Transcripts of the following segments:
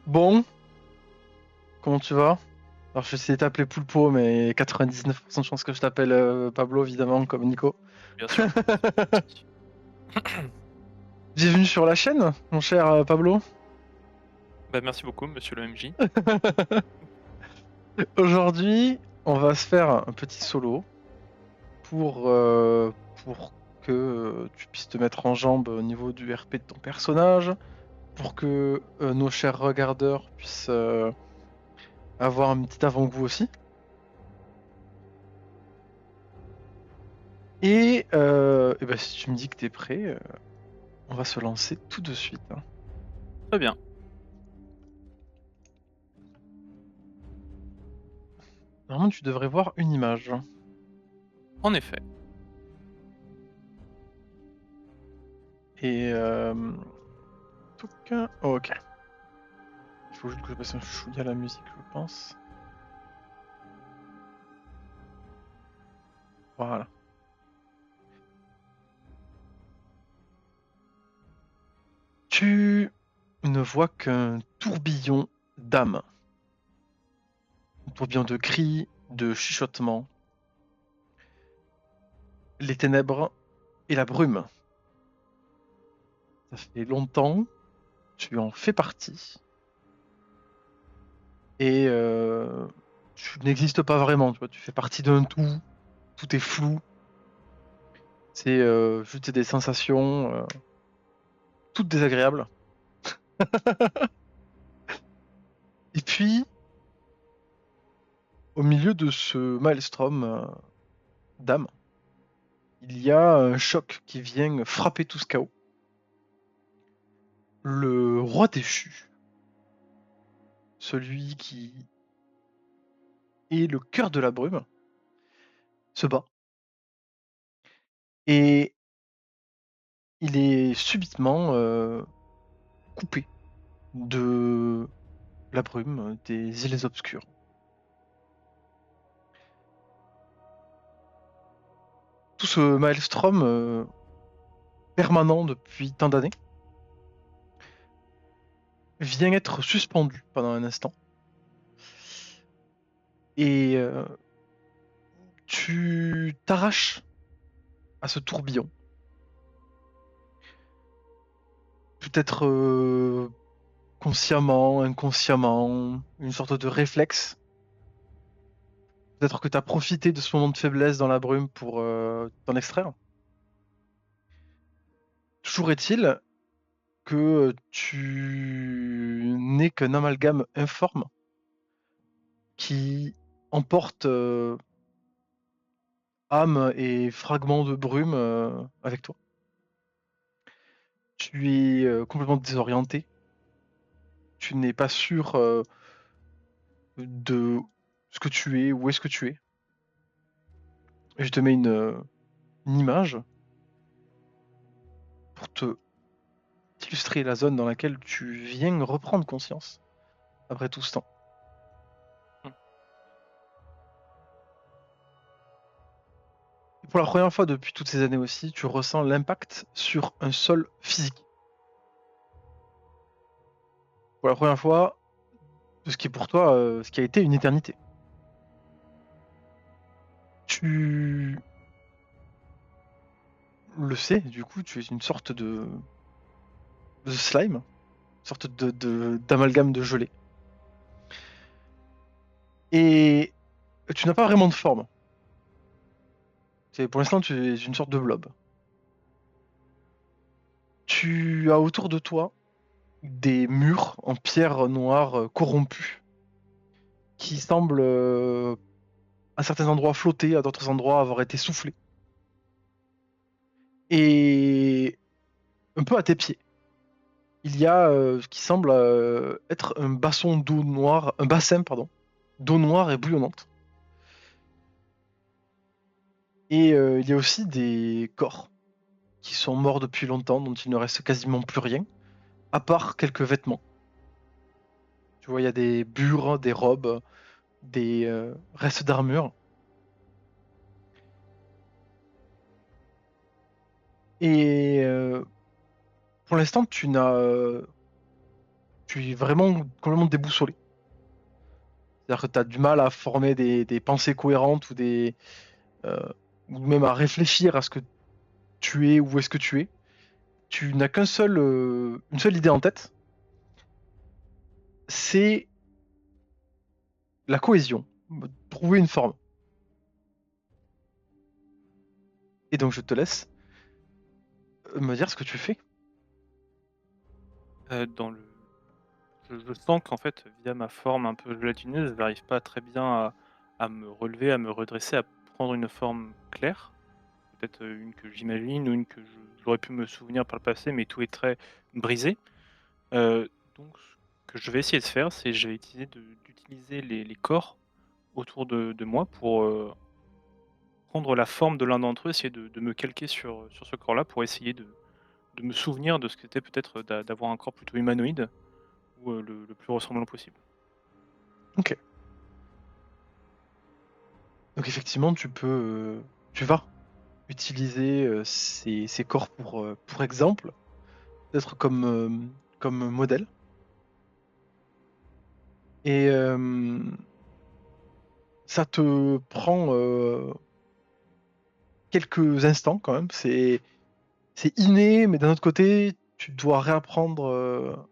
Bon, comment tu vas? Alors, je vais essayer de t'appeler Poulpo, mais 99% de chances que je t'appelle Pablo, évidemment, comme Nico. Bien sûr, pas de souci. Bienvenue sur la chaîne, mon cher Pablo. Bah, merci beaucoup, monsieur le MJ. Aujourd'hui, on va se faire un petit solo pour, pour que tu puisses te mettre en jambe au niveau du RP de ton personnage, pour que nos chers regardeurs puissent avoir un petit avant-goût aussi. Et ben, si tu me dis que t'es prêt, on va se lancer tout de suite, hein. Très bien. Normalement, tu devrais voir une image. En effet. Et touc, ok. Il faut juste que je passe un chouïa à la musique, je pense. Voilà. Tu ne vois qu'un tourbillon d'âmes. Un tourbillon de cris, de chuchotements, les ténèbres et la brume. Ça fait longtemps, tu en fais partie. Et tu n'existes pas vraiment, tu vois. Tu fais partie d'un tout est flou. C'est juste des sensations toutes désagréables. Et puis, au milieu de ce maelstrom d'âmes, il y a un choc qui vient frapper tout ce chaos. Le roi déchu, celui qui est le cœur de la brume, se bat. Et il est subitement coupé de la brume, des îles obscures. Tout ce maelstrom permanent depuis tant d'années vient être suspendu pendant un instant. Et tu t'arraches à ce tourbillon. Peut-être consciemment, inconsciemment, une sorte de réflexe. Peut-être que tu as profité de ce moment de faiblesse dans la brume pour t'en extraire. Toujours est-il que tu n'es qu'un amalgame informe qui emporte âme et fragments de brume avec toi. Tu es complètement désorienté. Tu n'es pas sûr de ce que tu es, où est-ce que tu es. Et je te mets une image pour te illustrer la zone dans laquelle tu viens reprendre conscience après tout ce temps. Hmm. Et pour la première fois depuis toutes ces années aussi, tu ressens l'impact sur un sol physique. Pour la première fois, de ce qui est pour toi, ce qui a été une éternité. Tu le sais, du coup, tu es une sorte de slime, une sorte d'amalgame de gelée. Et tu n'as pas vraiment de forme. Pour l'instant, tu es une sorte de blob. Tu as autour de toi des murs en pierre noire corrompus qui semblent à certains endroits flotter, à d'autres endroits avoir été soufflés. Et un peu à tes pieds, il y a ce qui semble être un bassin d'eau noire, un bassin pardon, d'eau noire et bouillonnante. Et il y a aussi des corps qui sont morts depuis longtemps, dont il ne reste quasiment plus rien, à part quelques vêtements. Tu vois, il y a des bures, des robes, des restes d'armure. Et pour l'instant, tu n'as tu es vraiment complètement déboussolé. C'est-à-dire que tu as du mal à former des pensées cohérentes euh, ou même à réfléchir à ce que tu es, où est-ce que tu es. Tu n'as une seule idée en tête, c'est la cohésion, trouver une forme. Et donc je te laisse me dire ce que tu fais. Dans le je sens qu'en fait, via ma forme un peu gélatineuse, je n'arrive pas très bien à me relever, à me redresser, à prendre une forme claire. Peut-être, une que j'imagine ou une que j'aurais pu me souvenir par le passé, mais tout est très brisé. Donc ce que je vais essayer de faire, c'est je vais d'utiliser les corps autour de moi pour, prendre la forme de l'un d'entre eux, essayer de me calquer sur ce corps-là pour essayer de me souvenir de ce que c'était peut-être d'avoir un corps plutôt humanoïde ou, le plus ressemblant possible. Ok. Donc effectivement, tu vas utiliser ces corps pour exemple, peut-être comme modèle. Et ça te prend quelques instants quand même. C'est inné, mais d'un autre côté, tu dois réapprendre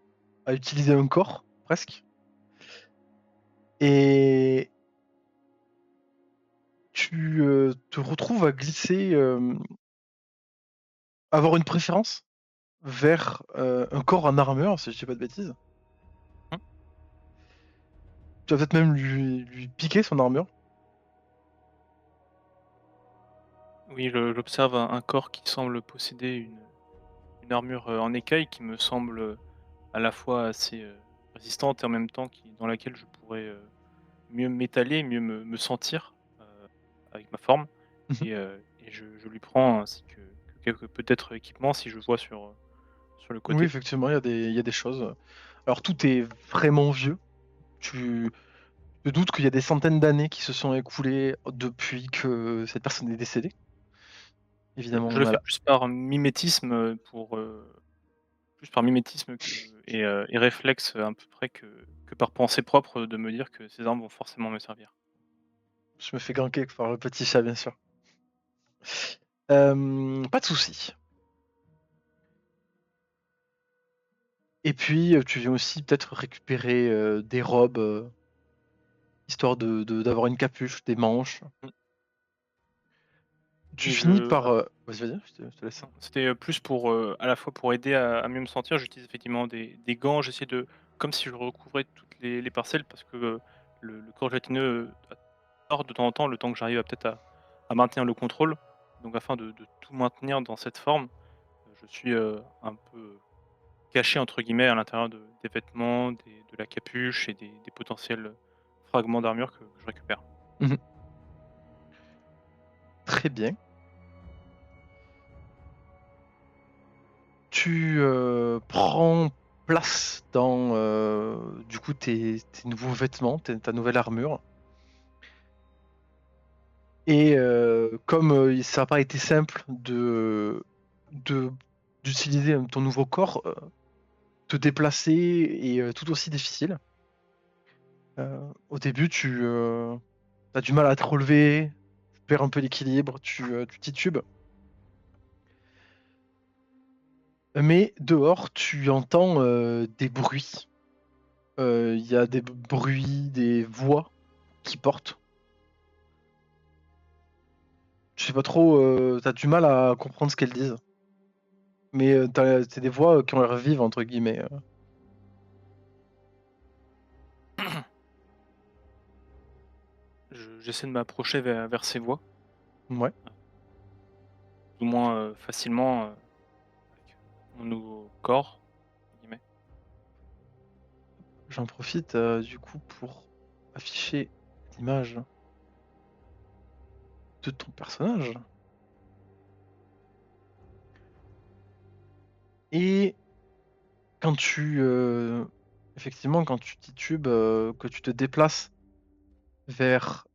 à utiliser un corps, presque. Et tu te retrouves à glisser, avoir une préférence vers un corps en armure, si je dis pas de bêtises. Mmh. Tu vas peut-être même lui piquer son armure. Oui, j'observe un corps qui semble posséder une armure, en écaille qui me semble, à la fois assez, résistante et en même temps dans laquelle je pourrais, mieux m'étaler, mieux me sentir, avec ma forme et je lui prends ainsi que quelques peut-être équipements si je vois sur le Oui, côté. effectivement, il y a des choses. Alors tout est vraiment vieux. Tu te doutes qu'il y a des centaines d'années qui se sont écoulées depuis que cette personne est décédée. Évidemment, Je on le a fais là. plus par mimétisme, plus par mimétisme et réflexe, à peu près que par pensée propre, de me dire que ces armes vont forcément me servir. Je me fais ganker par le petit chat, bien sûr. Pas de souci. Et puis, tu viens aussi peut-être récupérer des robes, histoire d'avoir une capuche, des manches. Mmh. Tu Et finis je par. Vas-y, vas-y, je te laisse. Non, c'était, plus pour, à la fois pour aider à mieux me sentir. J'utilise effectivement des gants. J'essaie de comme si je recouvrais toutes les parcelles parce que, le corps gélatineux, a tort de temps en temps, le temps que j'arrive à peut-être à maintenir le contrôle. Donc afin de tout maintenir dans cette forme, je suis, un peu «caché» entre guillemets à l'intérieur des vêtements, de la capuche et des potentiels, fragments d'armure que je récupère. Mmh. Très bien. Tu prends place dans du coup tes nouveaux vêtements, ta nouvelle armure. Et comme ça n'a pas été simple de d'utiliser ton nouveau corps, te déplacer est tout aussi difficile. Au début, tu as du mal à te relever, tu perds un peu l'équilibre, tu titubes. Mais dehors, tu entends des bruits. Il y a des bruits, des voix qui portent. Je sais pas trop, t'as du mal à comprendre ce qu'elles disent. Mais c'est des voix qui ont l'air vives, entre guillemets. J'essaie de m'approcher vers ces voies, Ouais. plus ou moins, facilement, avec mon nouveau corps, entre guillemets. J'en profite du coup pour afficher l'image de ton personnage. Et quand effectivement, quand tu titubes, que tu te déplaces vers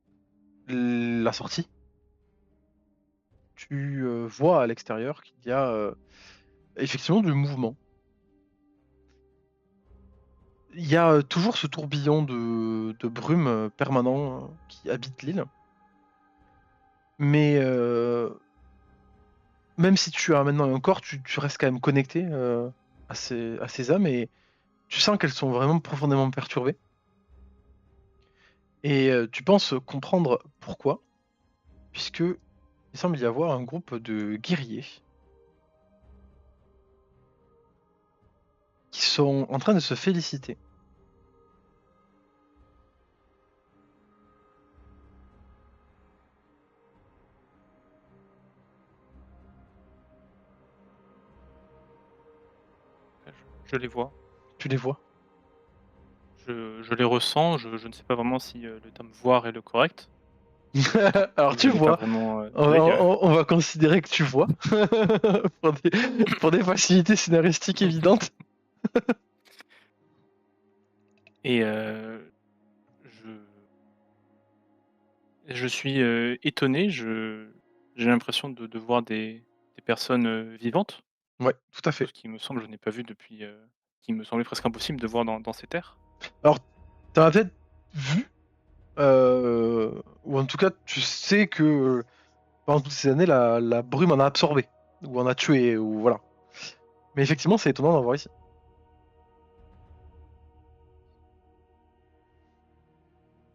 la sortie, tu vois à l'extérieur qu'il y a effectivement du mouvement. il y a toujours ce tourbillon de brume permanent qui habite l'île. Mais même si tu as maintenant un corps, tu restes quand même connecté à ces âmes et tu sens qu'elles sont vraiment profondément perturbées. Et tu penses comprendre pourquoi, puisque il semble y avoir un groupe de guerriers qui sont en train de se féliciter. Je les vois, Tu les vois. je les ressens, je ne sais pas vraiment si, le terme «voir» est le correct, Alors comme je tu n'ai pas vois, vraiment, on va, d'œil. on va considérer que tu vois, pour des, pour des facilités scénaristiques évidentes. Et je suis, étonné, j'ai l'impression de voir des personnes, vivantes, Ouais, tout à fait. chose qui me semble je n'ai pas vu depuis, qui me semblait presque impossible de voir dans ces terres. Alors, t'en as peut-être vu, ou en tout cas, tu sais que pendant toutes ces années, la brume en a absorbé, ou en a tué, ou voilà. Mais effectivement, c'est étonnant d'en voir ici.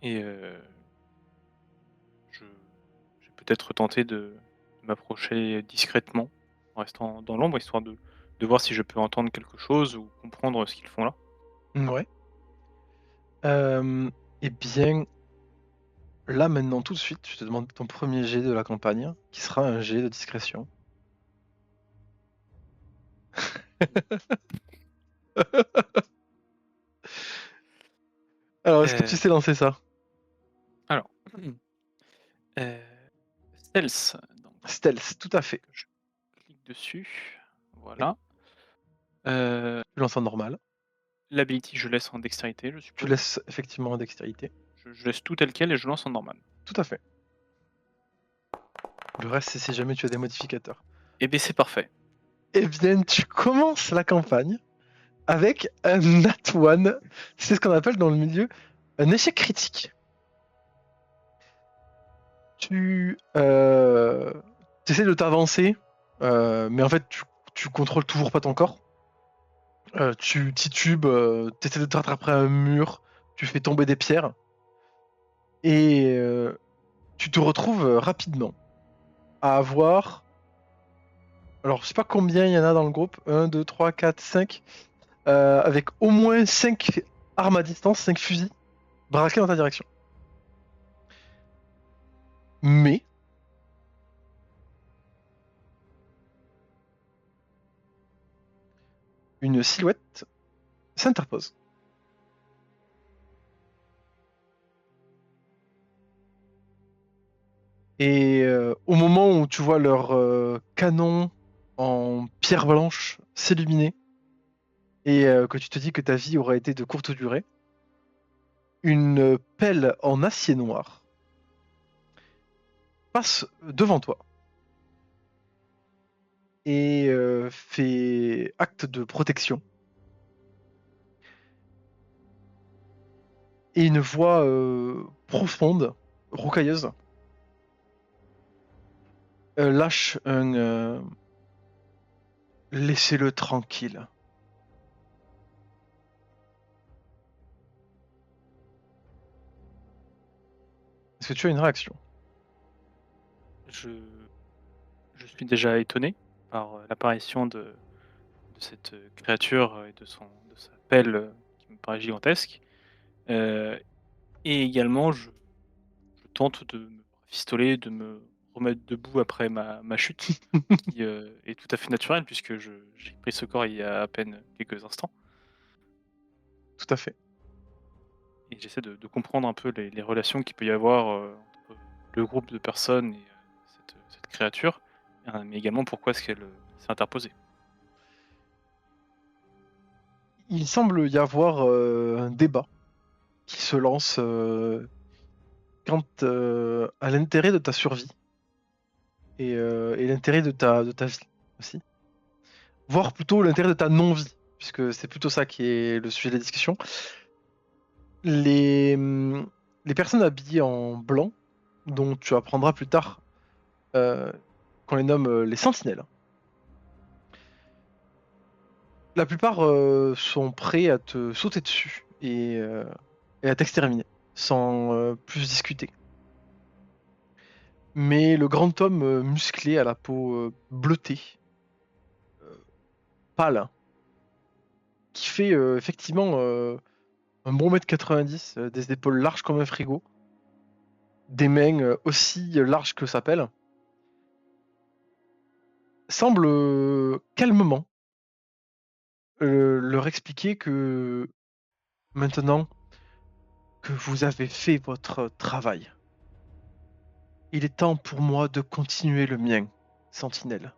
Et je je vais peut-être tenter de m'approcher discrètement, en restant dans l'ombre, histoire de voir si je peux entendre quelque chose ou comprendre ce qu'ils font là. Ouais. Eh bien, là maintenant, tout de suite, je te demande ton premier jet de la campagne, qui sera un jet de discrétion. Alors, est-ce que tu Heu, sais lancer ça? alors, heu, stealth, donc Stealth, tout à fait. je clique dessus, Oui. voilà. Heu, Tu lances en normal. l'ability je laisse en dextérité, je Tu suppose? laisses effectivement en dextérité. Je laisse tout tel quel et je lance en normal. Tout à fait. Le reste, c'est si jamais tu as des modificateurs. Et beh, c'est parfait. Eh bien, tu commences la campagne avec un Nat One. C'est ce qu'on appelle dans le milieu un échec critique. Tu essaies de t'avancer, mais en fait, tu contrôles toujours pas ton corps. Tu titubes, tu essaies de te rattraper à un mur, tu fais tomber des pierres, et tu te retrouves rapidement à avoir. Alors, je sais pas combien il y en a dans le groupe, 1, 2, 3, 4, 5, avec au moins 5 armes à distance, 5 fusils braqués dans ta direction. Mais une silhouette s'interpose. Et au moment où tu vois leur canon en pierre blanche s'illuminer, et que tu te dis que ta vie aura été de courte durée, une pelle en acier noir passe devant toi et fait acte de protection. Et une voix profonde, rocailleuse, lâche un laissez-le tranquille. Est-ce que tu as une réaction? Je je suis déjà étonné par, l'apparition de cette, créature, et de sa pelle, qui me paraît gigantesque. Heu et également je tente de me rafistoler, de me remettre debout après ma chute qui, est tout à fait naturelle puisque j'ai pris ce corps il y a à peine quelques instants Tout à fait. et j'essaie de comprendre un peu les relations qu'il peut y avoir, entre le groupe de personnes et cette créature, mais également pourquoi est-ce qu'elle, s'est interposée. Il semble y avoir un débat qui se lance quant à l'intérêt de ta survie et l'intérêt de ta vie aussi. Voire plutôt l'intérêt de ta non-vie, puisque c'est plutôt ça qui est le sujet de la discussion. Les, les personnes habillées en blanc, dont tu apprendras plus tard qu'on les nomme les sentinelles. La plupart sont prêts à te sauter dessus et à t'exterminer, sans plus discuter. Mais le grand homme musclé à la peau bleutée, pâle, qui fait effectivement un bon mètre 90, des épaules larges comme un frigo, des mains aussi larges que sa pelle, semble calmement leur expliquer que maintenant que vous avez fait votre travail, il est temps pour moi de continuer le mien, Sentinelle.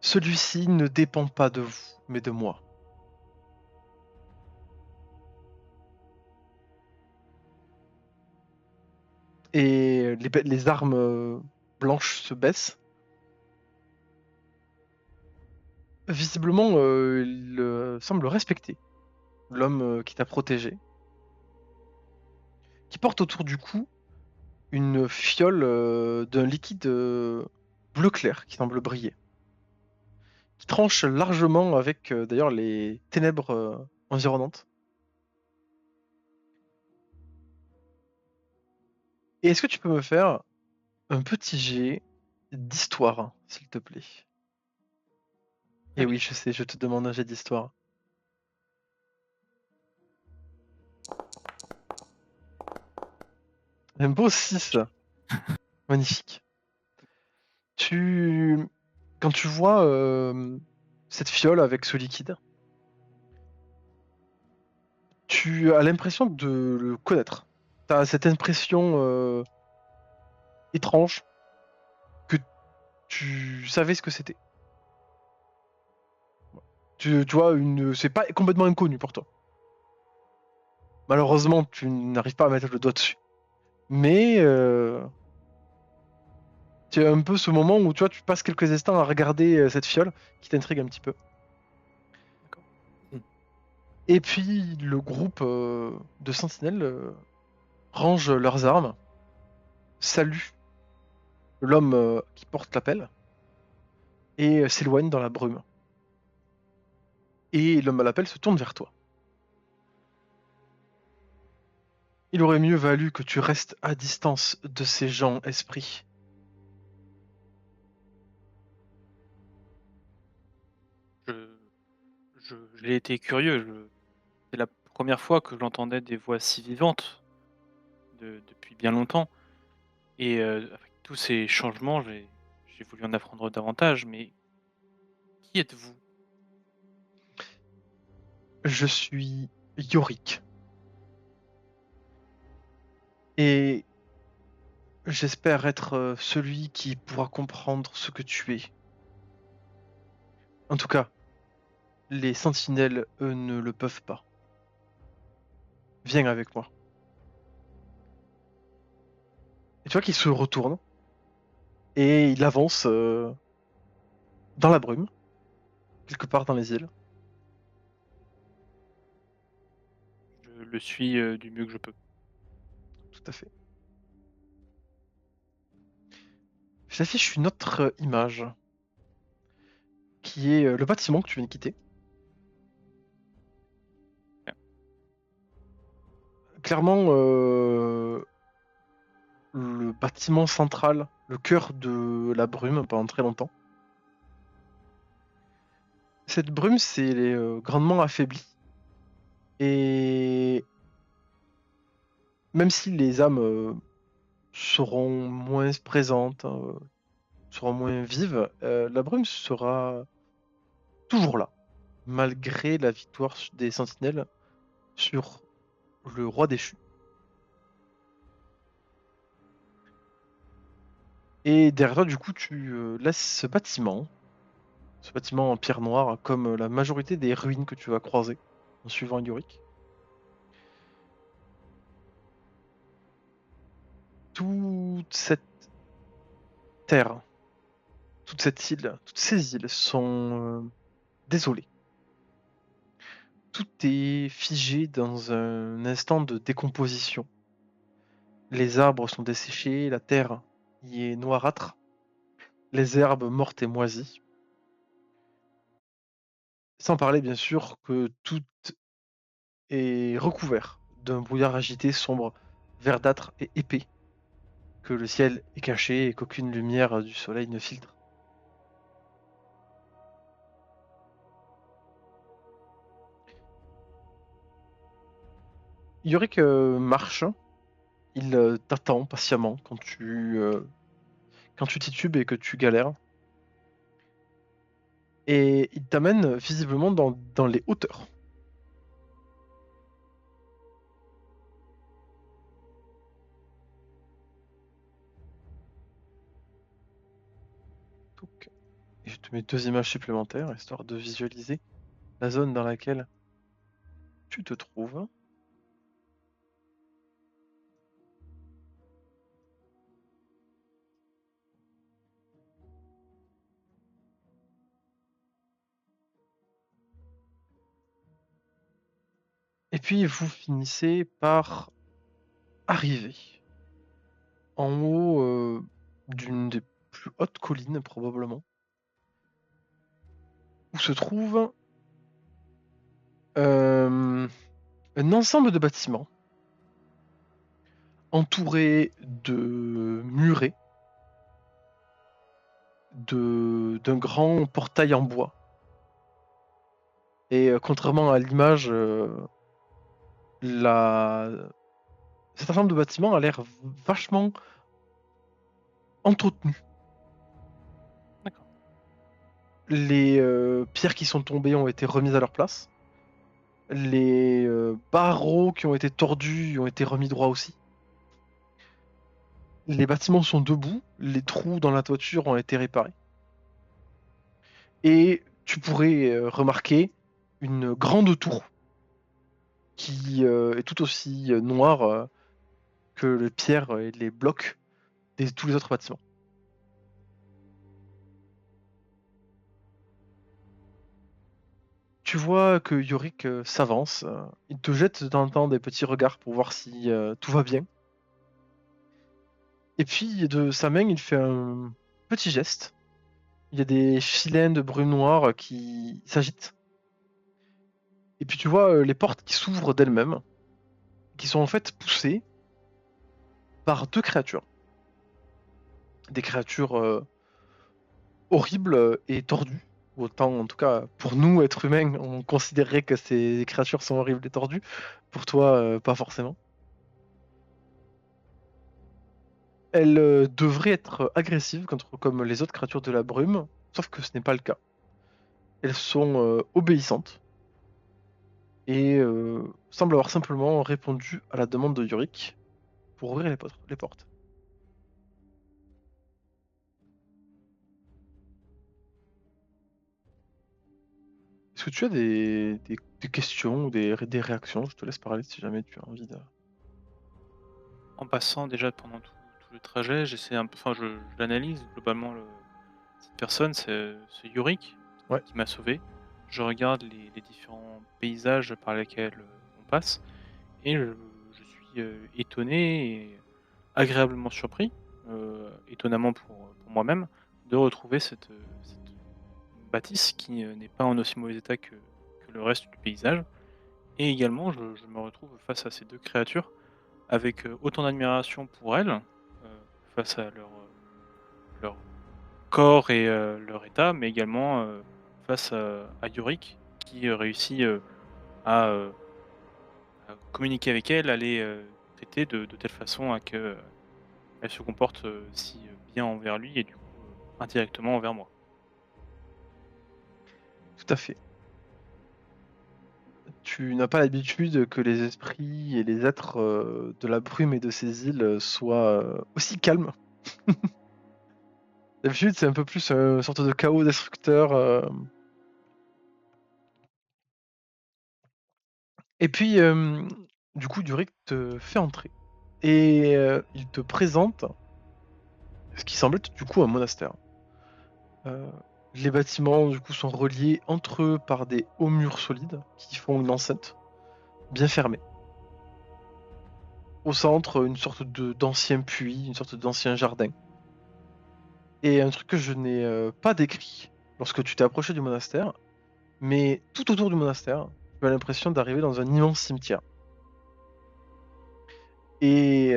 Celui-ci ne dépend pas de vous, mais de moi. Et les armes blanches se baissent. Visiblement, il semble respecter l'homme qui t'a protégé, qui porte autour du cou une fiole d'un liquide bleu clair qui semble briller, qui tranche largement avec d'ailleurs les ténèbres environnantes. Et est-ce que tu peux me faire un petit jet d'histoire, s'il te plaît? Très Et oui, bien. je sais, je te demande un jet d'histoire. Un beau 6. Magnifique. Tu... Quand tu vois cette fiole avec ce liquide, tu as l'impression de le connaître. Tu as cette impression étrange que tu savais ce que c'était. Tu vois, c'est pas complètement inconnu pour toi. Malheureusement, tu n'arrives pas à mettre le doigt dessus. Mais tu as un peu ce moment où tu vois, tu passes quelques instants à regarder cette fiole qui t'intrigue un petit peu. D'accord. Et puis le groupe de sentinelles range leurs armes, salue l'homme qui porte l'appel et s'éloigne dans la brume. Et l'homme à l'appel se tourne vers toi. Il aurait mieux valu que tu restes à distance de ces gens esprits. Je, j'ai été curieux. C'est la première fois que j'entendais des voix si vivantes depuis bien longtemps. Et avec tous ces changements, j'ai voulu en apprendre davantage. Mais qui êtes-vous? Je suis Yorick et j'espère être celui qui pourra comprendre ce que tu es. En tout cas, les sentinelles, eux, ne le peuvent pas. Viens avec moi. Et tu vois qu'il se retourne et il avance dans la brume, quelque part dans les îles. Je le suis du mieux que je peux. Tout à fait. Je t'affiche une autre image qui est le bâtiment que tu viens de quitter. Bien. Clairement, le bâtiment central, le cœur de la brume pendant très longtemps. Cette brume s'est grandement affaiblie. Et même si les âmes seront moins présentes, seront moins vives, la brume sera toujours là, malgré la victoire des sentinelles sur le roi déchu. Et derrière toi, du coup, tu laisses ce bâtiment en pierre noire, comme la majorité des ruines que tu vas croiser en suivant Yorick. Toute cette terre, toute cette île, toutes ces îles sont désolé. Tout est figé dans un instant de décomposition. Les arbres sont desséchés, la terre y est noirâtre, les herbes mortes et moisies. Sans parler bien sûr que tout est recouvert d'un brouillard agité, sombre, verdâtre et épais, que le ciel est caché et qu'aucune lumière du soleil ne filtre. Yorick marche, il t'attend patiemment quand tu titubes et que tu galères. Et il t'amène visiblement dans les hauteurs. Donc, et je te mets 2 images supplémentaires, histoire de visualiser la zone dans laquelle tu te trouves. Et puis vous finissez par arriver en haut d'une des plus hautes collines probablement, où se trouve un ensemble de bâtiments entourés de murets, d'un grand portail en bois. Et contrairement à l'image, la... cet ensemble de bâtiments a l'air vachement entretenu. D'accord. Les pierres qui sont tombées ont été remises à leur place. Les barreaux qui ont été tordus ont été remis droit aussi. Les bâtiments sont debout, les trous dans la toiture ont été réparés. Et tu pourrais remarquer une grande tour qui est tout aussi noire que les pierres et les blocs de tous les autres bâtiments. Tu vois que Yorick s'avance, il te jette de temps en temps des petits regards pour voir si tout va bien. Et puis de sa main, il fait un petit geste. Il y a des filets de brume noire qui s'agitent. Et puis tu vois les portes qui s'ouvrent d'elles-mêmes, qui sont en fait poussées par 2 créatures. Des créatures horribles et tordues. Autant, en tout cas, pour nous, êtres humains, on considérerait que ces créatures sont horribles et tordues. Pour toi, pas forcément. Elles devraient être agressives comme les autres créatures de la brume, sauf que ce n'est pas le cas. Elles sont obéissantes et semblent avoir simplement répondu à la demande de Yorick pour ouvrir les portes. Est-ce que tu as des questions ou des réactions? Je te laisse parler si jamais tu as envie de... En passant déjà pendant tout le trajet, j'essaie un peu, enfin je l'analyse globalement cette personne, c'est Yorick Ouais, qui m'a sauvé. Je regarde les différents paysages par lesquels on passe et je suis étonné et agréablement surpris, étonnamment pour moi-même, de retrouver cette bâtisse qui n'est pas en aussi mauvais état que le reste du paysage. Et également, je me retrouve face à ces deux créatures avec, autant d'admiration pour elles, face à leur corps et leur état, mais également, face à Yorick qui, réussit, à communiquer avec elles, à les, traiter de telle façon à qu'elles se comportent, si, bien envers lui et du coup, indirectement envers moi. tout à fait. Tu n'as pas l'habitude que les esprits et les êtres de la brume et de ces îles soient aussi calmes. D'habitude, c'est un peu plus une sorte de chaos destructeur. Et puis, du coup, Durik te fait entrer. Et il te présente ce qui semble être du coup un monastère. Les bâtiments du coup sont reliés entre eux par des hauts murs solides qui font une enceinte bien fermée. Au centre, une sorte d'ancien puits, une sorte d'ancien jardin. Et un truc que je n'ai pas décrit lorsque tu t'es approché du monastère, mais tout autour du monastère, tu as l'impression d'arriver dans un immense cimetière. Et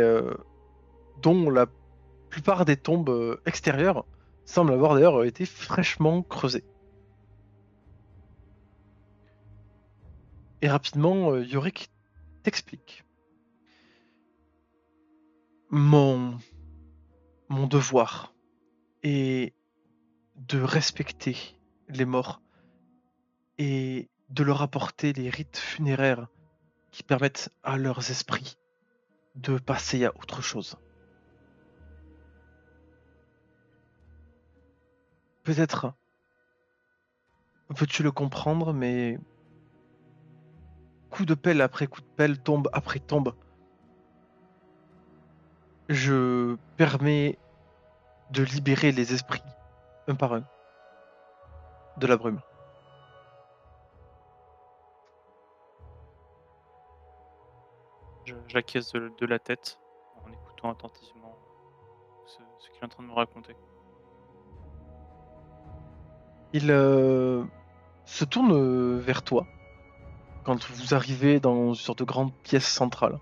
dont la plupart des tombes extérieures semblent avoir d'ailleurs été fraîchement creusées. Et rapidement, Yorick t'explique. Mon, mon devoir est de respecter les morts et de leur apporter les rites funéraires qui permettent à leurs esprits de passer à autre chose. Peut-être veux-tu le comprendre, mais coup de pelle après coup de pelle, tombe après tombe, je permets de libérer les esprits, un par un, de la brume. J'acquiesce de la tête en écoutant attentivement ce qu'il est en train de me raconter. Il se tourne vers toi quand vous arrivez dans une sorte de grande pièce centrale.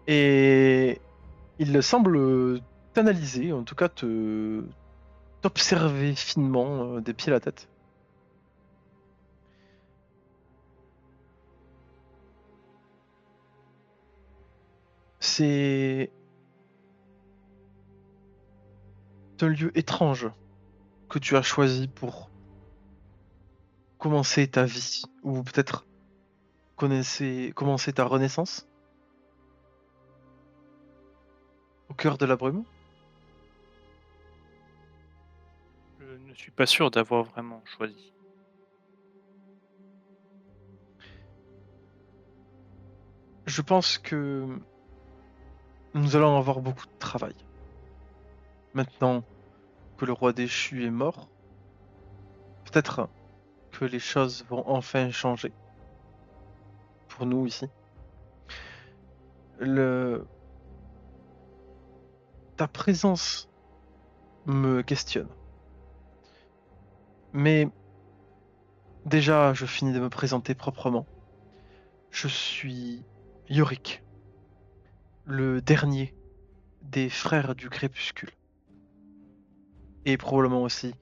Et il semble t'analyser, en tout cas t'observer finement des pieds à la tête. C'est un lieu étrange que tu as choisi pour commencer ta vie, ou peut-être commencer ta renaissance au cœur de la brume. Je ne suis pas sûr d'avoir vraiment choisi. Je pense que nous allons avoir beaucoup de travail. Maintenant que le roi déchu est mort, peut-être que les choses vont enfin changer pour nous ici. Le... Ta présence me questionne. Mais déjà, je finis de me présenter proprement. Je suis Yorick, le dernier des frères du crépuscule. Et probablement aussi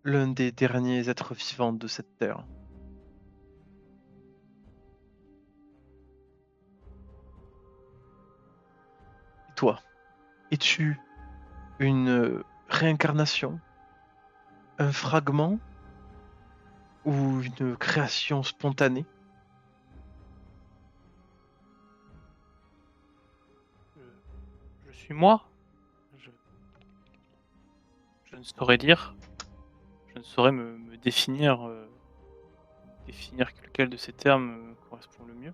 l'un des derniers êtres vivants de cette terre. Et toi, es-tu une réincarnation, un fragment ou une création spontanée? Je suis moi. Je, je ne saurais dire. Je ne saurais me définir, définir lequel de ces termes correspond le mieux.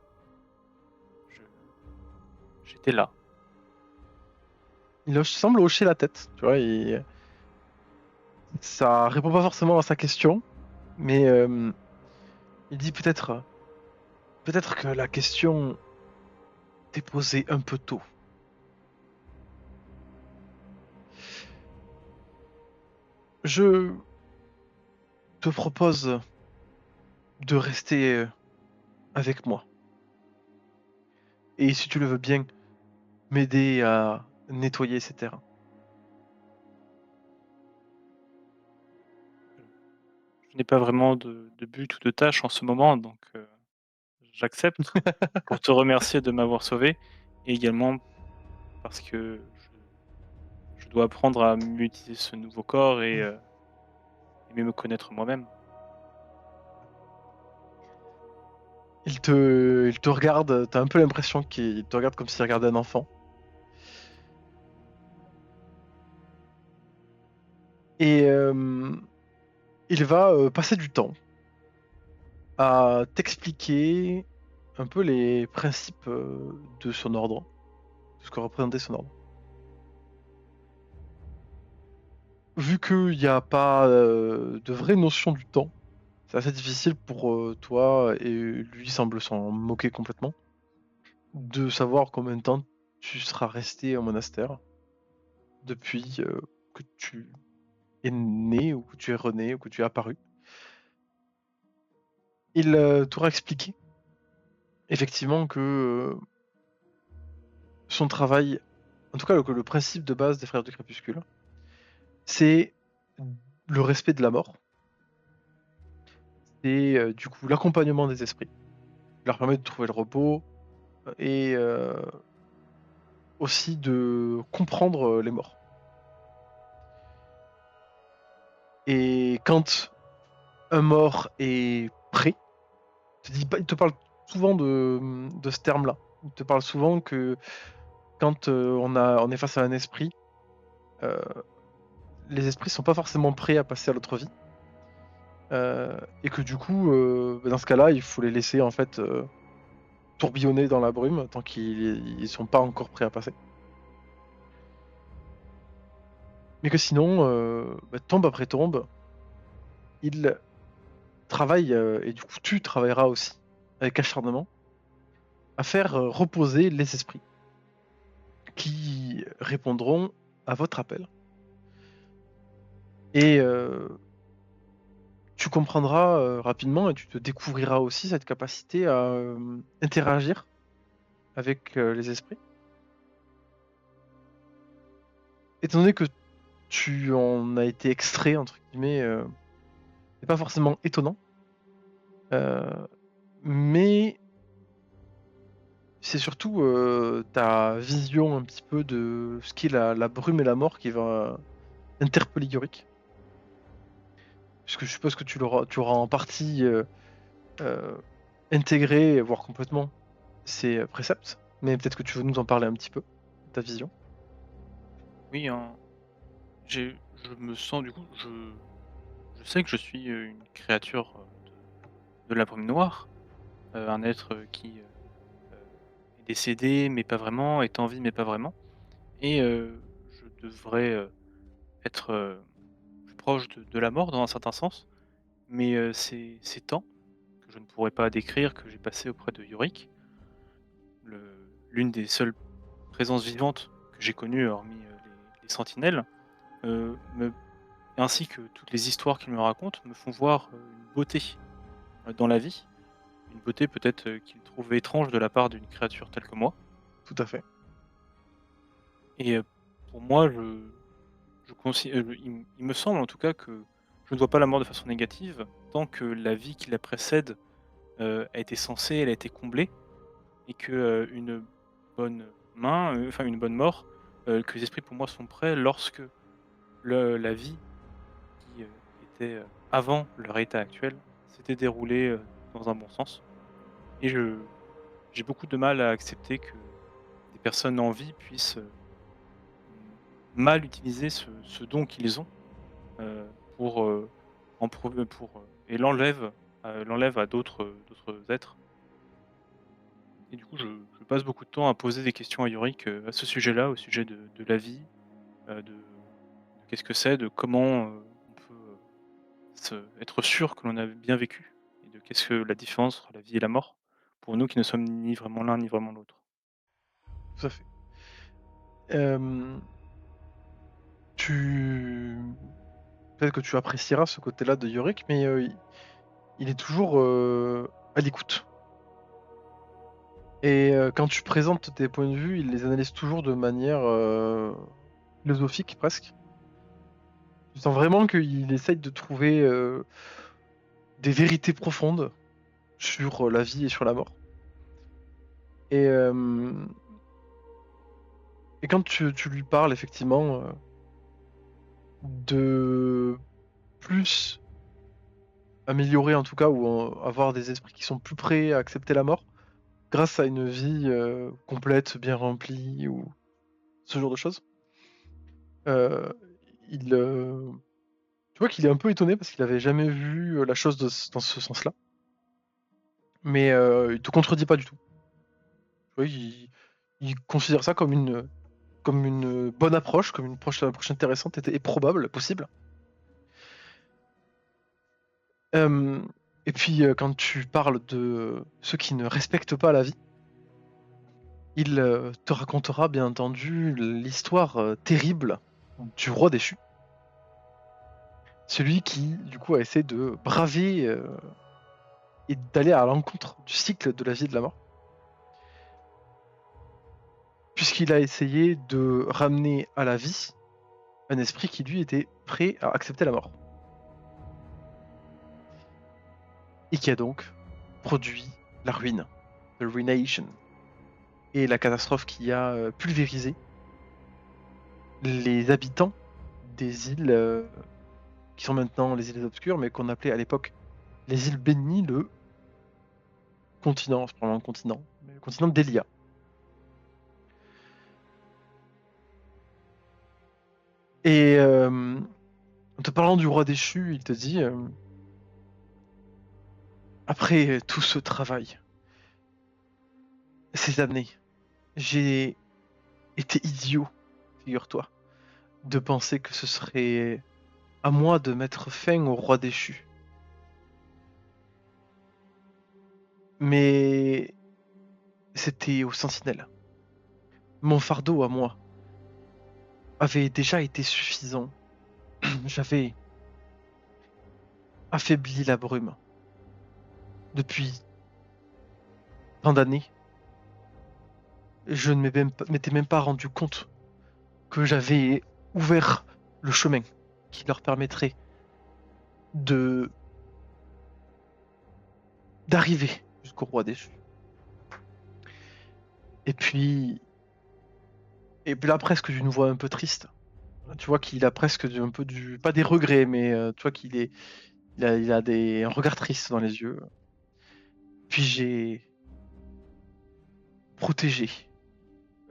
Je- J'étais là. Il semble hocher la tête, tu vois, et ça répond pas forcément à sa question, mais il dit peut-être que la question t'est posée un peu tôt. Je te propose de rester avec moi. Et si tu le veux bien, m'aider à nettoyer ces terrains. Je n'ai pas vraiment de but ou de tâche en ce moment, donc j'accepte pour te remercier de m'avoir sauvé et également parce que je dois apprendre à mieux utiliser ce nouveau corps et mieux me connaître moi-même. Il te regarde, t'as un peu l'impression qu'il te regarde comme s'il regardait un enfant. Et il va passer du temps à t'expliquer un peu les principes de son ordre, de ce que représentait son ordre. vu qu'il n'y a pas de vraie notion du temps, c'est assez difficile pour toi, et lui semble s'en moquer complètement, de savoir combien de temps tu seras resté au monastère depuis que tu es né, ou que tu es rené, ou que tu es apparu. Il t'aura expliqué, effectivement, que son travail, en tout cas que le principe de base des Frères du Crépuscule, c'est le respect de la mort. C'est du coup l'accompagnement des esprits, qui leur permet de trouver le repos, et aussi de comprendre les morts. Et quand un mort est prêt, il te parle souvent de ce terme-là. Il te parle souvent que quand on est face à un esprit, euh, les esprits sont pas forcément prêts à passer à l'autre vie. Et que du coup, dans ce cas-là, il faut les laisser en fait tourbillonner dans la brume tant qu'ils sont pas encore prêts à passer. Mais que sinon, tombe après tombe, il travaille, et du coup tu travailleras aussi avec acharnement, à faire reposer les esprits qui répondront à votre appel. Et tu comprendras rapidement, et tu te découvriras aussi cette capacité à interagir avec les esprits. Étant donné que tu en as été extrait, entre guillemets, c'est pas forcément étonnant. Mais c'est surtout ta vision un petit peu de ce qu'est la brume et la mort qui va interpeller Yorick. Puisque je suppose que tu auras en partie euh, intégré, voire complètement, ces préceptes. Mais peut-être que tu veux nous en parler un petit peu, ta vision. Oui, hein, je me sens du coup, je sais que je suis une créature de la brume noire, un être qui est décédé, mais pas vraiment, est en vie, mais pas vraiment. Et je devrais être plus proche de la mort dans un certain sens. Mais ces temps que je ne pourrais pas décrire, que j'ai passé auprès de Yorick, l'une des seules présences vivantes que j'ai connues, hormis les sentinelles, me ainsi que toutes les histoires qu'il me raconte, me font voir une beauté dans la vie. Une beauté peut-être qu'il trouve étrange de la part d'une créature telle que moi. Tout à fait. Et pour moi, il me semble en tout cas que je ne vois pas la mort de façon négative tant que la vie qui la précède a été sensée, elle a été comblée, et que une bonne enfin une bonne mort, que les esprits pour moi sont prêts lorsque la vie qui était avant leur état actuel s'était déroulée dans un bon sens. Et j'ai beaucoup de mal à accepter que des personnes en vie puissent mal utiliser ce don qu'ils ont pour et l'enlève à d'autres êtres. Et du coup, je passe beaucoup de temps à poser des questions à Yorick à ce sujet-là, au sujet de la vie, de qu'est-ce que c'est, de comment on peut être sûr que l'on a bien vécu, et de qu'est-ce que la différence entre la vie et la mort pour nous qui ne sommes ni vraiment l'un ni vraiment l'autre. Tout à fait. Euh, tu... Peut-être que tu apprécieras ce côté-là de Yorick, mais il est toujours à l'écoute. Et quand tu présentes tes points de vue, il les analyse toujours de manière philosophique presque. Tu sens vraiment qu'il essaye de trouver des vérités profondes sur la vie et sur la mort. Et, et quand tu lui parles effectivement de plus améliorer en tout cas, ou avoir des esprits qui sont plus prêts à accepter la mort grâce à une vie complète, bien remplie, ou ce genre de choses, euh, il, tu vois qu'il est un peu étonné parce qu'il avait jamais vu la chose dans ce sens-là. Mais il te contredit pas du tout. Tu vois, il considère ça comme comme une bonne approche, comme une approche intéressante et probable, possible. Et puis quand tu parles de ceux qui ne respectent pas la vie, il te racontera bien entendu l'histoire terrible du roi déchu. Celui qui, du coup, a essayé de braver et d'aller à l'encontre du cycle de la vie et de la mort. Puisqu'il a essayé de ramener à la vie un esprit qui, lui, était prêt à accepter la mort. Et qui a donc produit la ruine, the ruination, et la catastrophe qui a pulvérisé les habitants des îles qui sont maintenant les îles obscures, mais qu'on appelait à l'époque les îles bénies, le continent, c'est probablement un continent, mais le continent d'Elia. Et en te parlant du roi déchu, il te dit après tout ce travail, ces années, j'ai été idiot, figure-toi, de penser que ce serait à moi de mettre fin au roi déchu. Mais c'était aux sentinelles. Mon fardeau à moi avait déjà été suffisant. J'avais affaibli la brume depuis tant d'années. Je ne m'étais même pas rendu compte que j'avais ouvert le chemin qui leur permettrait de d'arriver jusqu'au roi déchu. Et puis là, presque d'une voix un peu triste. Tu vois qu'il a presque un peu pas des regrets, mais tu vois il a un regard triste dans les yeux. Puis j'ai protégé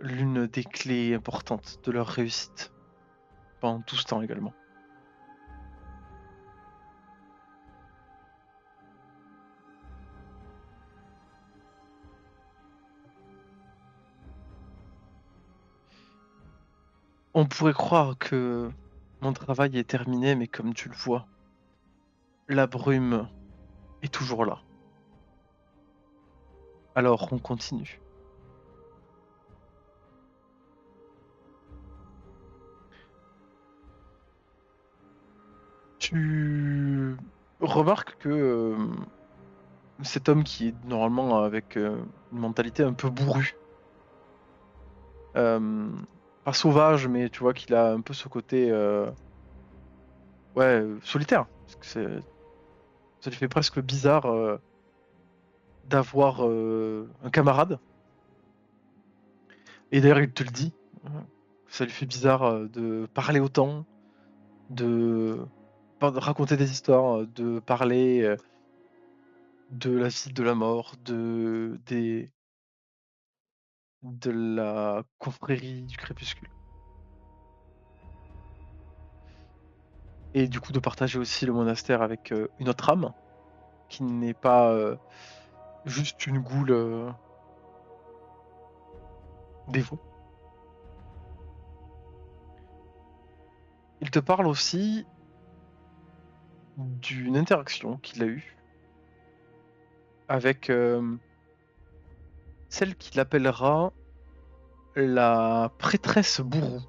l'une des clés importantes de leur réussite pendant tout ce temps également. On pourrait croire que mon travail est terminé, mais comme tu le vois, la brume est toujours là. Alors on continue. Tu remarques que cet homme qui est normalement avec une mentalité un peu bourrue, pas sauvage, mais tu vois qu'il a un peu ce côté solitaire. Parce que ça lui fait presque bizarre d'avoir un camarade. Et d'ailleurs, il te le dit. Ça lui fait bizarre de parler autant, de raconter des histoires, de parler de la vie, de la mort, de la confrérie du crépuscule. Et du coup, de partager aussi le monastère avec une autre âme, qui n'est pas juste une goule dévote. Il te parle aussi d'une interaction qu'il a eue avec celle qu'il appellera la prêtresse bourreau.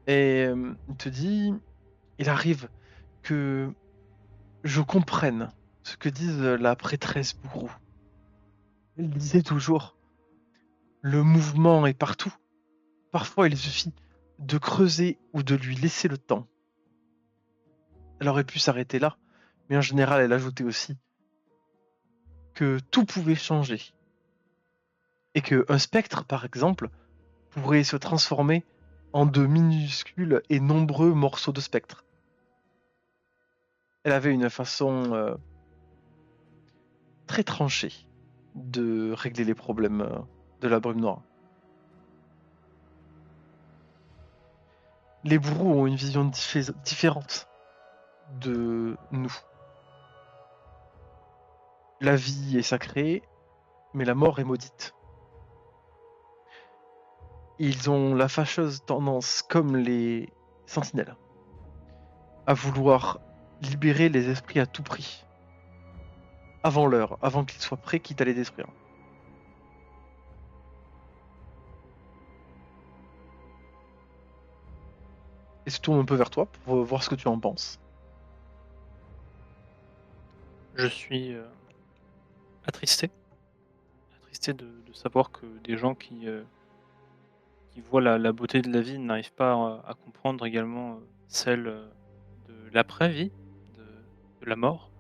Et il te dit, il arrive que je comprenne ce que disent la prêtresse bourreau. Elle disait toujours, le mouvement est partout. Parfois, il suffit de creuser ou de lui laisser le temps. Elle aurait pu s'arrêter là, mais en général, elle ajoutait aussi que tout pouvait changer. Et qu'un spectre, par exemple, pourrait se transformer en de minuscules et nombreux morceaux de spectre. Elle avait une façon très tranchée de régler les problèmes de la brume noire. Les bourreaux ont une vision différente de nous. La vie est sacrée, mais la mort est maudite. Ils ont la fâcheuse tendance, comme les sentinelles, à vouloir libérer les esprits à tout prix. Avant l'heure, avant qu'ils soient prêts, quitte à les détruire. Et se tourne un peu vers toi pour voir ce que tu en penses. Je suis attristé. Attristé de savoir que des gens qui voient la beauté de la vie n'arrivent pas à comprendre également celle de l'après-vie, de, de la mort,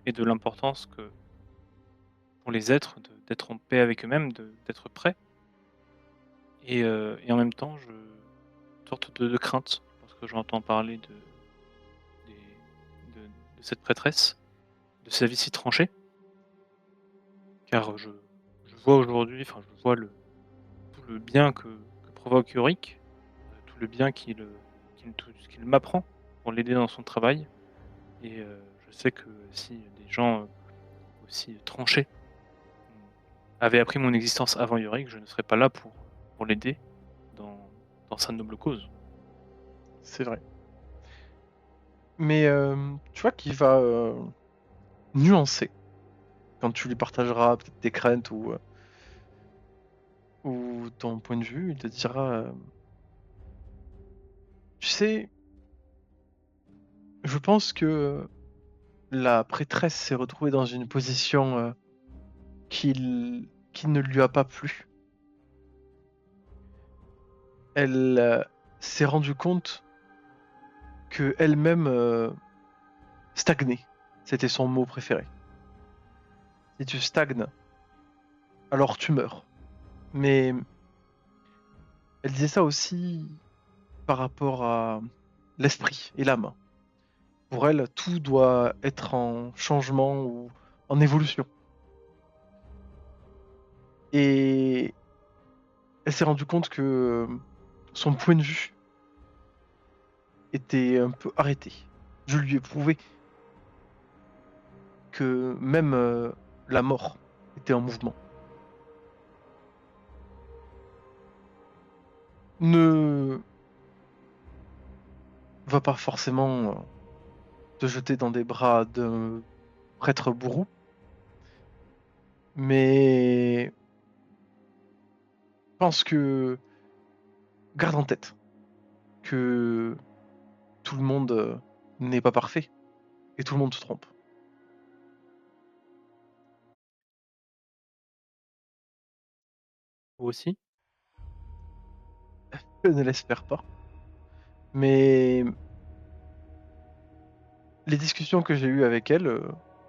et de l'importance que pour les êtres d'être en paix avec eux-mêmes, d'être prêts. Et en même temps, une sorte de crainte lorsque j'entends parler de cette prêtresse, de sa vie si tranchée. Car je vois aujourd'hui, enfin je vois tout le bien que provoque Yorick, tout le bien qu'il m'apprend pour l'aider dans son travail. Et je sais que si des gens aussi tranchés avaient appris mon existence avant Yorick, je ne serais pas là pour l'aider dans, dans sa noble cause. C'est vrai. Mais tu vois qu'il va nuancer quand tu lui partageras peut-être tes craintes ou ton point de vue. Il te dira tu sais, je pense que la prêtresse s'est retrouvée dans une position qui ne lui a pas plu. Elle s'est rendue compte que elle-même stagnait. C'était son mot préféré. Si tu stagnes, alors tu meurs. Mais elle disait ça aussi par rapport à l'esprit et l'âme. Pour elle, tout doit être en changement ou en évolution. Et elle s'est rendue compte que son point de vue était un peu arrêté. Je lui ai prouvé que même la mort était en mouvement. Ne va pas forcément te jeter dans des bras d'un prêtre bourreau, mais je pense que garde en tête que tout le monde n'est pas parfait et tout le monde se trompe. Vous aussi? Je ne l'espère pas, mais les discussions que j'ai eues avec elle